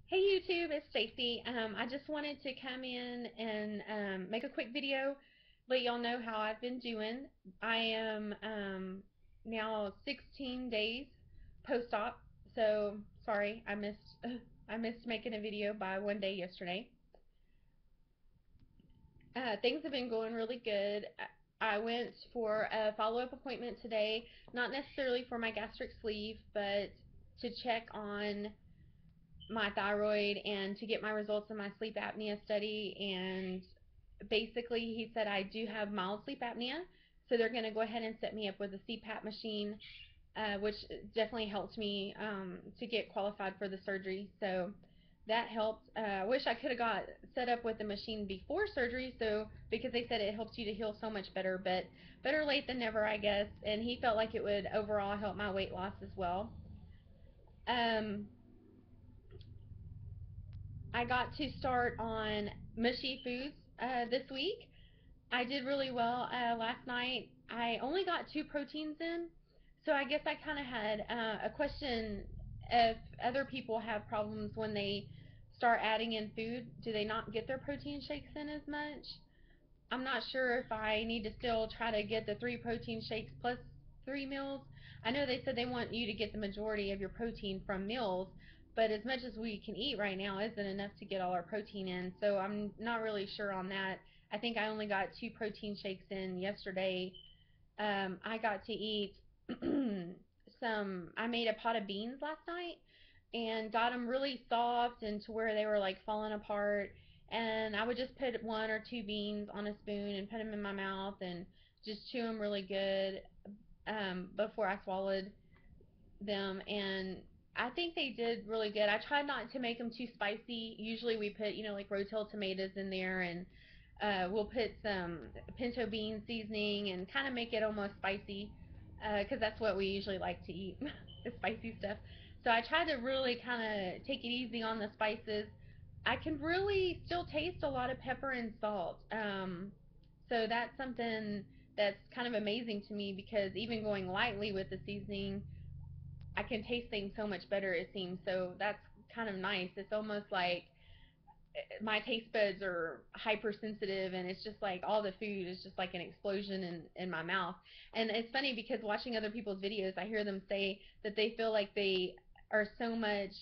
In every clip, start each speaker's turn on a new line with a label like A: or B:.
A: Hey YouTube, it's Stacy. I just wanted to come in and make a quick video, let y'all know how I've been doing. I am now 16 days post-op, so sorry I missed I missed making a video by one day yesterday. Things have been going really good. I went for a follow-up appointment today, not necessarily for my gastric sleeve, but to check on my thyroid and to get my results in my sleep apnea study. And basically, he said I do have mild sleep apnea, so they're going to go ahead and set me up with a CPAP machine, which definitely helped me to get qualified for the surgery. So that helped. I wish I could have got set up with the machine before surgery, so because they said it helps you to heal so much better, but better late than never, I guess. And he felt like it would overall help my weight loss as well. Um, I got to start on mushy foods this week. I did really well last night. I only got two proteins in, so I guess I kind of had a question if other people have problems when they start adding in food. Do they not get their protein shakes in as much? I'm not sure if I need to still try to get the three protein shakes plus three meals. I know they said they want you to get the majority of your protein from meals, but as much as we can eat right now isn't enough to get all our protein in. So I'm not really sure on that. I think I only got two protein shakes in yesterday. I got to eat I made a pot of beans last night and got them really soft and to where they were like falling apart. And I would just put one or two beans on a spoon and put them in my mouth and just chew them really good before I swallowed them. And I think they did really good. I tried not to make them too spicy. Usually we put, like rotel tomatoes in there, and we'll put some pinto bean seasoning and kind of make it almost spicy because that's what we usually like to eat, the spicy stuff. So I tried to really kind of take it easy on the spices. I can really still taste a lot of pepper and salt. So that's something that's kind of amazing to me because even going lightly with the seasoning, I can taste things so much better, it seems. So that's kind of nice. It's almost like my taste buds are hypersensitive, and it's just like all the food is just like an explosion in my mouth. And it's funny because watching other people's videos, I hear them say that they feel like they are so much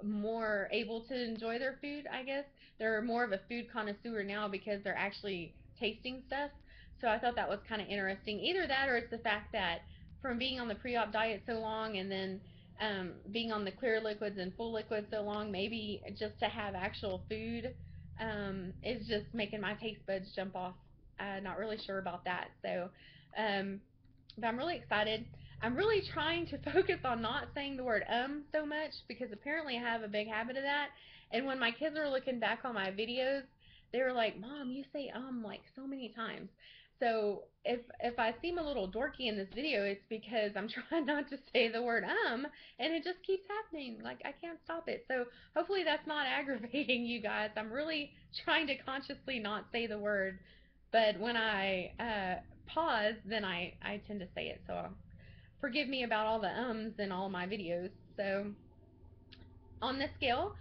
A: more able to enjoy their food, I guess. They're more of a food connoisseur now because they're actually tasting stuff. So I thought that was kind of interesting. Either that or it's the fact that from being on the pre-op diet so long and then being on the clear liquids and full liquids so long, maybe just to have actual food is just making my taste buds jump off. Not really sure about that. So, um, but I'm really excited. I'm really trying to focus on not saying the word so much because apparently I have a big habit of that. And when my kids are looking back on my videos, they were like, "Mom, you say like so many times." So if I seem a little dorky in this video, it's because I'm trying not to say the word and it just keeps happening. Like I can't stop it. So hopefully that's not aggravating you guys. I'm really trying to consciously not say the word, but when I pause, then I tend to say it. So forgive me about all the ums in all my videos. So on the scale,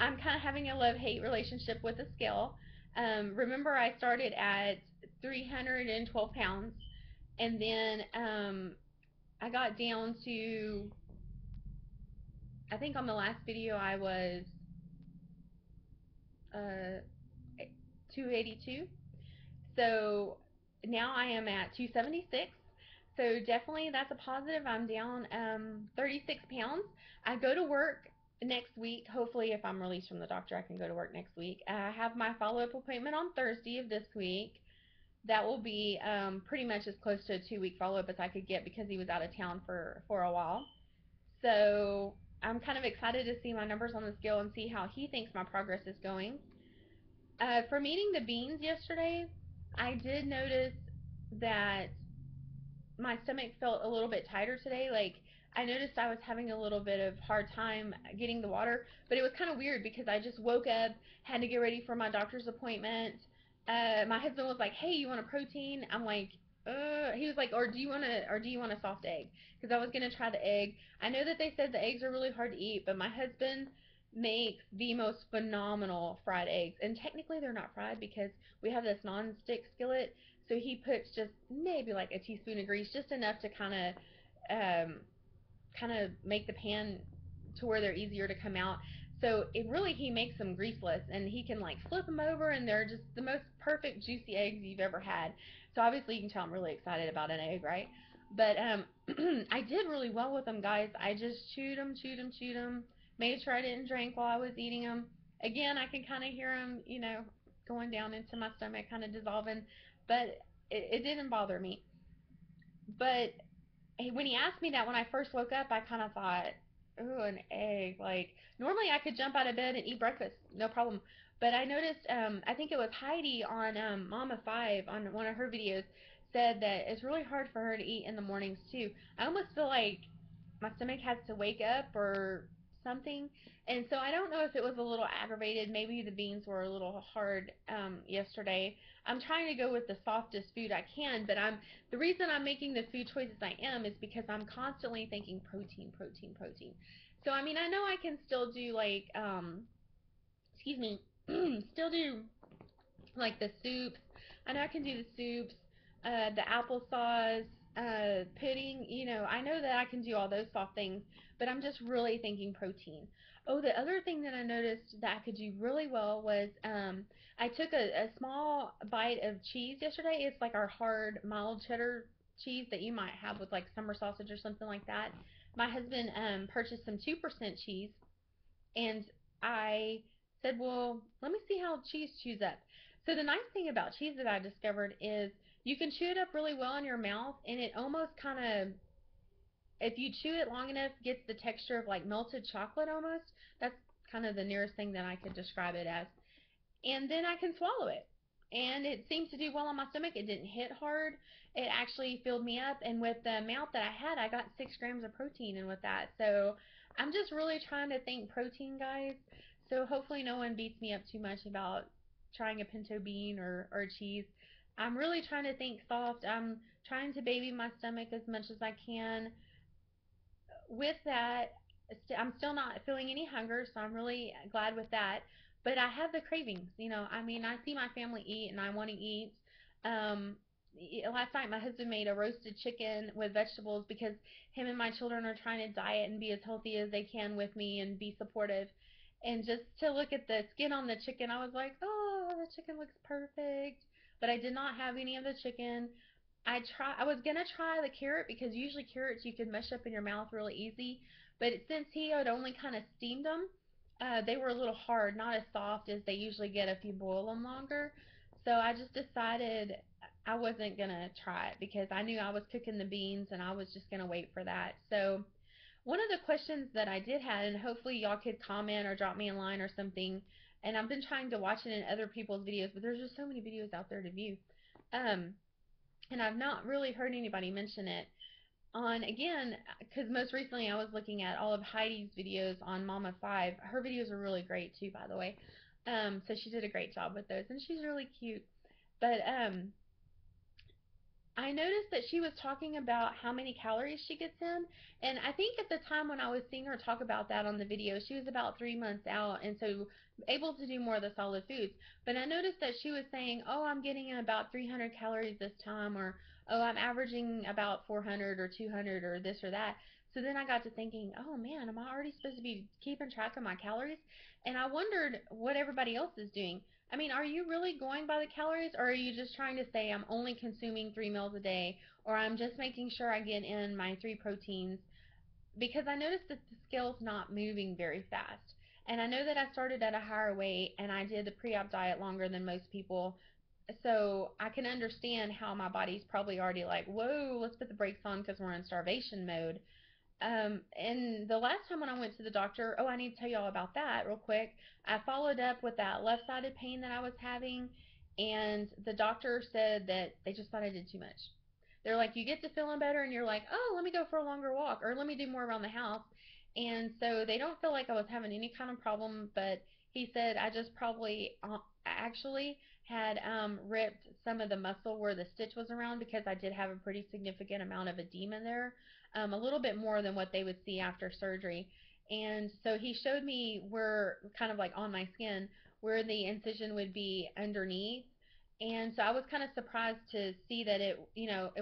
A: I'm kind of having a love-hate relationship with the scale. Remember, I started at 312 pounds, and then I got down to, I think on the last video I was uh, 282. So now I am at 276. So definitely that's a positive. I'm down 36 pounds. I go to work next week. Hopefully, if I'm released from the doctor, I can go to work next week. I have my follow-up appointment on Thursday of this week. That will be pretty much as close to a 2-week follow-up as I could get because he was out of town for a while. So I'm kind of excited to see my numbers on the scale and see how he thinks my progress is going. From eating the beans yesterday, I did notice that my stomach felt a little bit tighter today. Like I noticed I was having a little bit of hard time getting the water, but it was kind of weird because I just woke up, had to get ready for my doctor's appointment. My husband was like, "Hey, you want a protein?" I'm like, He was like, "Or do you want a soft egg?" Because I was gonna try the egg. I know that they said the eggs are really hard to eat, but my husband makes the most phenomenal fried eggs. And technically they're not fried because we have this non-stick skillet. So he puts just maybe like a teaspoon of grease, just enough to um, kind of make the pan to where they're easier to come out. So it really, he makes them greaseless, and he can like flip them over, and they're just the most perfect juicy eggs you've ever had. So obviously you can tell I'm really excited about an egg, right? But I did really well with them, guys. I just chewed them, chewed them, chewed them. Made sure I didn't drink while I was eating them. Again, I can kind of hear them, going down into my stomach, kind of dissolving, but it didn't bother me. But when he asked me that when I first woke up, I kind of thought, ooh, an egg. Like, normally I could jump out of bed and eat breakfast, no problem. But I noticed, I think it was Heidi on Mama 5 on one of her videos said that it's really hard for her to eat in the mornings too. I almost feel like my stomach has to wake up or something. And so I don't know if it was a little aggravated. Maybe the beans were a little hard yesterday. I'm trying to go with the softest food I can, but the reason I'm making the food choices I am is because I'm constantly thinking protein, protein, protein. So I mean, I know I can still do like excuse me, still do like the soups. I know I can do the soups, the applesauce, pudding. I know that I can do all those soft things, but I'm just really thinking protein. Oh, the other thing that I noticed that I could do really well was I took a small bite of cheese yesterday. It's like our hard, mild cheddar cheese that you might have with like summer sausage or something like that. My husband purchased some 2% cheese, and I said, well, let me see how cheese chews up. So the nice thing about cheese that I discovered is you can chew it up really well in your mouth, and it almost kind of, if you chew it long enough, gets the texture of like melted chocolate almost. That's kind of the nearest thing that I could describe it as. And then I can swallow it. And it seemed to do well on my stomach. It didn't hit hard. It actually filled me up. And with the amount that I had, I got 6 grams of protein in with that. So I'm just really trying to think protein, guys. So hopefully no one beats me up too much about trying a pinto bean or cheese. I'm really trying to think soft. I'm trying to baby my stomach as much as I can. With that, I'm still not feeling any hunger, so I'm really glad with that. But I have the cravings, I mean, I see my family eat, and I want to eat. Um, Last night, my husband made a roasted chicken with vegetables because him and my children are trying to diet and be as healthy as they can with me and be supportive. And just to look at the skin on the chicken, I was like, oh, the chicken looks perfect. But I did not have any of the chicken. I was gonna try the carrot because usually carrots you can mush up in your mouth really easy, but since he had only kind of steamed them, they were a little hard, not as soft as they usually get if you boil them longer. So I just decided I wasn't gonna try it because I knew I was cooking the beans and I was just gonna wait for that. So one of the questions that I did have, and hopefully y'all could comment or drop me a line or something, and I've been trying to watch it in other people's videos, but there's just so many videos out there to view. Um, and I've not really heard anybody mention it on, again, because most recently I was looking at all of Heidi's videos on Mama 5. Her videos are really great too, by the way. So she did a great job with those, and she's really cute. But I noticed that she was talking about how many calories she gets in, and I think at the time when I was seeing her talk about that on the video, she was about 3 months out, and so able to do more of the solid foods. But I noticed that she was saying, oh, I'm getting in about 300 calories this time, or oh, I'm averaging about 400 or 200 or this or that. So then I got to thinking, oh man, am I already supposed to be keeping track of my calories? And I wondered what everybody else is doing. I mean, are you really going by the calories, or are you just trying to say I'm only consuming 3 meals a day, or I'm just making sure I get in my 3 proteins? Because I noticed that the scale's not moving very fast. And I know that I started at a higher weight and I did the pre-op diet longer than most people. So I can understand how my body's probably already like, whoa, let's put the brakes on because we're in starvation mode. And the last time when I went to the doctor, oh, I need to tell you all about that real quick. I followed up with that left-sided pain that I was having, and the doctor said that they just thought I did too much. They're like, you get to feeling better, and you're like, oh, let me go for a longer walk, or let me do more around the house. And so they don't feel like I was having any kind of problem, but he said I just probably actually had ripped some of the muscle where the stitch was around because I did have a pretty significant amount of edema there, a little bit more than what they would see after surgery. And so he showed me where, kind of like on my skin, where the incision would be underneath. And so I was kind of surprised to see that it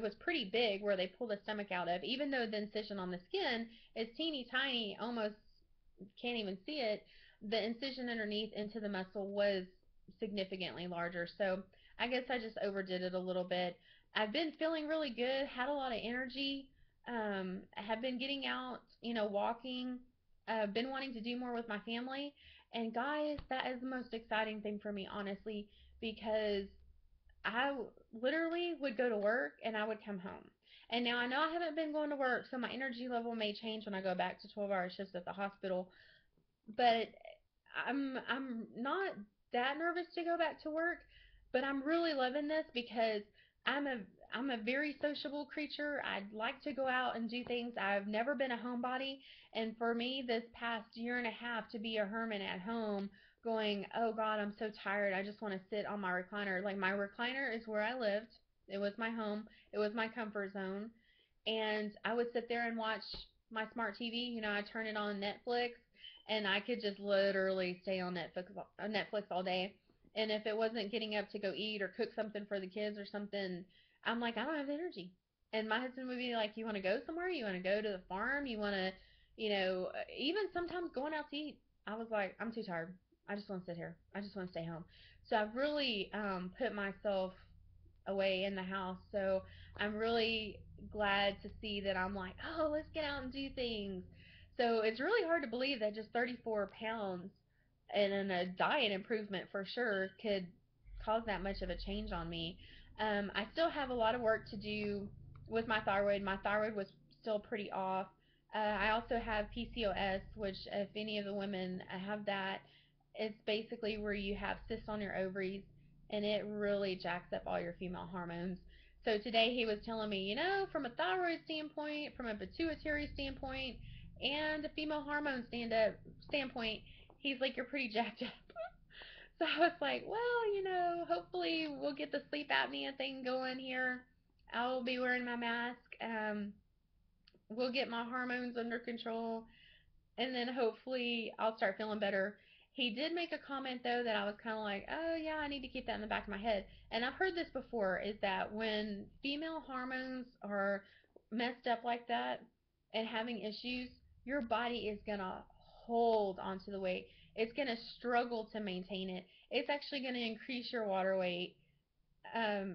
A: was pretty big where they pulled the stomach out of, even though the incision on the skin is teeny tiny, almost can't even see it. The incision underneath into the muscle was significantly larger. So I guess I just overdid it a little bit. I've been feeling really good, had a lot of energy. I have been getting out, walking. Been wanting to do more with my family. And guys, that is the most exciting thing for me, honestly, because I literally would go to work and I would come home. And now I know I haven't been going to work, so my energy level may change when I go back to 12-hour shifts at the hospital, but I'm not that nervous to go back to work, but I'm really loving this because I'm a I'm a very sociable creature. I'd like to go out and do things. I've never been a homebody, and for me this past year and a half to be a hermit at home going, "Oh God, I'm so tired. I just want to sit on my recliner." Like my recliner is where I lived. It was my home. It was my comfort zone. And I would sit there and watch my smart TV. I turn it on Netflix, and I could just literally stay on Netflix all day. And if it wasn't getting up to go eat or cook something for the kids or something, I'm like, I don't have the energy. And my husband would be like, "You want to go somewhere? You want to go to the farm? You want to, even sometimes going out to eat." I was like, "I'm too tired. I just want to sit here. I just want to stay home." So I've really put myself away in the house. So I'm really glad to see that I'm like, "Oh, let's get out and do things." So it's really hard to believe that just 34 pounds and a diet improvement for sure could cause that much of a change on me. I still have a lot of work to do with my thyroid. My thyroid was still pretty off. I also have PCOS, which, if any of the women have that, it's basically where you have cysts on your ovaries, and it really jacks up all your female hormones. So today he was telling me, from a thyroid standpoint, from a pituitary standpoint, and a female hormone standpoint, he's like, "You're pretty jacked up." So I was like, "Well, hopefully we'll get the sleep apnea thing going here. I'll be wearing my mask. We'll get my hormones under control, and then hopefully I'll start feeling better." He did make a comment though that I was kind of like, "Oh yeah, I need to keep that in the back of my head." And I've heard this before, is that when female hormones are messed up like that and having issues, your body is gonna hold onto the weight. It's gonna struggle to maintain it. It's actually gonna increase your water weight,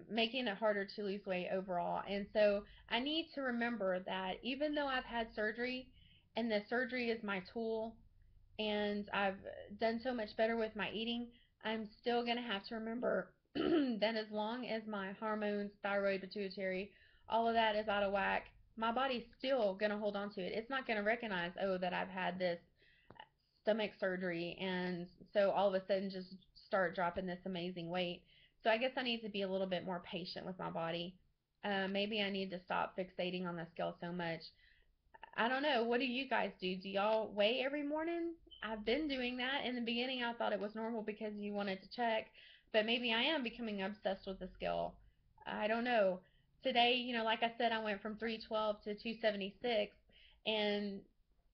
A: making it harder to lose weight overall. And so I need to remember that even though I've had surgery and the surgery is my tool, and I've done so much better with my eating, I'm still going to have to remember that as long as my hormones, thyroid, pituitary, all of that is out of whack, my body's still going to hold on to it. It's not going to recognize, "Oh, that I've had this stomach surgery, and so all of a sudden just start dropping this amazing weight." So I guess I need to be a little bit more patient with my body. Maybe I need to stop fixating on the scale so much. I don't know. What do you guys do? Do y'all weigh every morning? I've been doing that. In the beginning, I thought it was normal because you wanted to check, but maybe I am becoming obsessed with the scale. I don't know. Today, like I said, I went from 312 to 276, and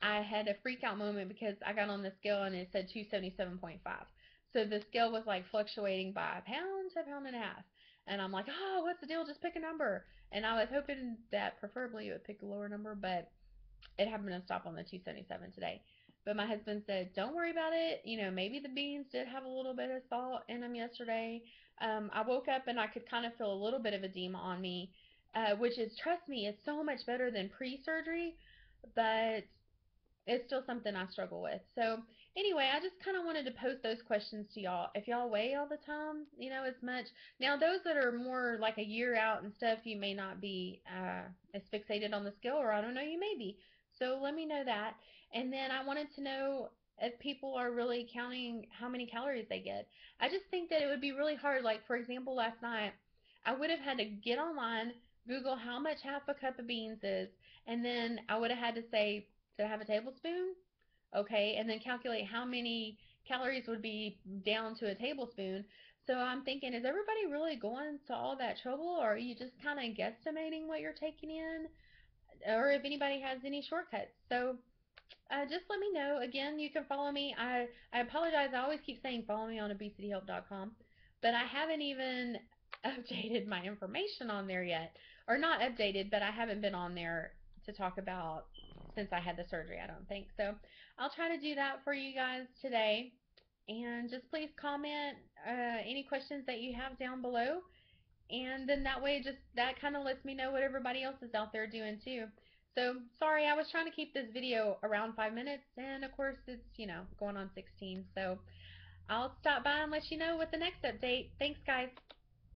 A: I had a freak out moment because I got on the scale and it said 277.5. So the scale was like fluctuating by a pound to a pound and a half. And I'm like, "Oh, what's the deal? Just pick a number." And I was hoping that preferably it would pick a lower number, but it happened to stop on the 277 today. But my husband said, "Don't worry about it. Maybe the beans did have a little bit of salt in them yesterday." I woke up and I could kind of feel a little bit of edema on me, which is, trust me, it's so much better than pre-surgery, but it's still something I struggle with. So anyway, I just kind of wanted to post those questions to y'all. If y'all weigh all the time, as much. Now, those that are more like a year out and stuff, you may not be as fixated on the scale, or I don't know, you may be. So let me know that. And then I wanted to know if people are really counting how many calories they get. I just think that it would be really hard. Like, for example, last night, I would have had to get online, Google how much half a cup of beans is, and then I would have had to say, "Did I have a tablespoon?" Okay, and then calculate how many calories would be down to a tablespoon. So I'm thinking, is everybody really going to all that trouble, or are you just kind of guesstimating what you're taking in, or if anybody has any shortcuts? So just let me know. Again, you can follow me. I apologize. I always keep saying follow me on obesityhelp.com, but I haven't even updated my information on there yet. Or not updated, but I haven't been on there to talk about since I had the surgery, I don't think. So I'll try to do that for you guys today. And just please comment any questions that you have down below. And then that way, just that kind of lets me know what everybody else is out there doing too. So sorry, I was trying to keep this video around 5 minutes, and of course it's, going on 16. So I'll stop by and let you know with the next update. Thanks, guys.